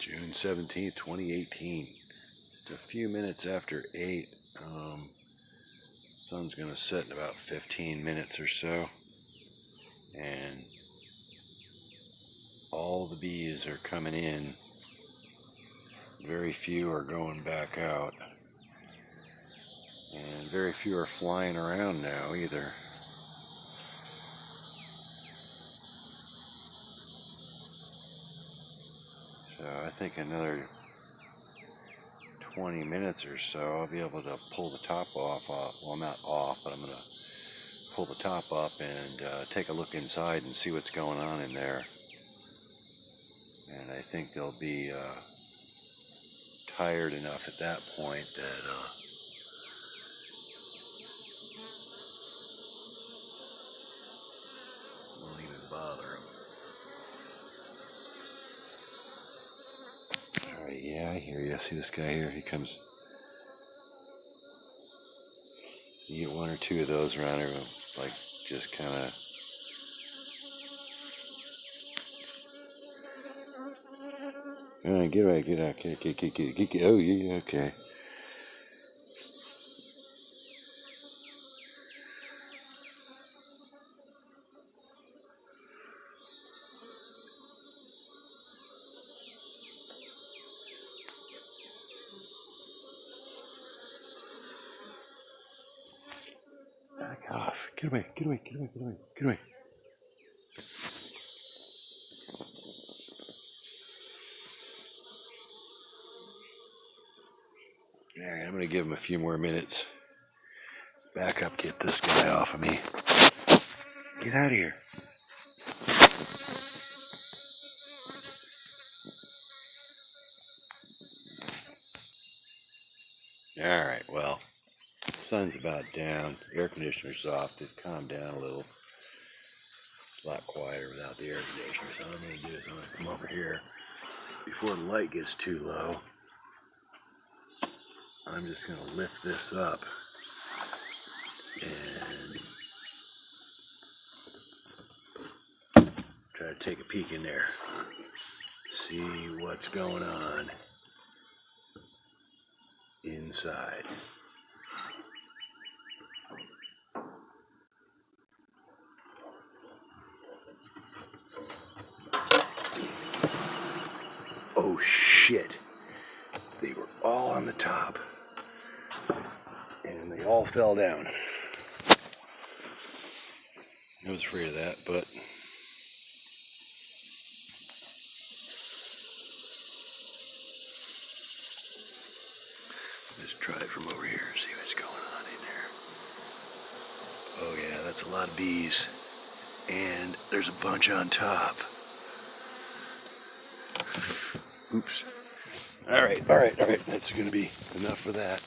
June 17th, 2018. Just a few minutes after 8. Sun's going to set in about 15 minutes or so. And all the bees are coming in. Very few are going back out. And very few are flying around now either. So I think another 20 minutes or so I'll be able to pull the top off. Well, not off, but I'm going to pull the top up and take a look inside and see what's going on in there. And I think they'll be tired enough at that point that won't even bother them. Alright, yeah, I hear you. See this guy here? He comes. You get one or two of those around here, like just kind of. Alright, get away, get out, get. Oh, yeah, okay. Back off. Get away, get away, get away, get away, get away. Alright, I'm going to give him a few more minutes. Back up, get this guy off of me. Get out of here. Alright, well, the sun's about down. The air conditioner's off. It's calmed down a little. It's a lot quieter without the air conditioner. So what I'm going to do is I'm going to come over here before the light gets too low. I'm just going to lift this up and try to take a peek in there. See what's going on inside. Oh shit. They were all on the top. And they all fell down. I was afraid of that, but let's try it from over here and see what's going on in there. Oh yeah, that's a lot of bees. And there's a bunch on top. Oops. All right. That's going to be enough for that.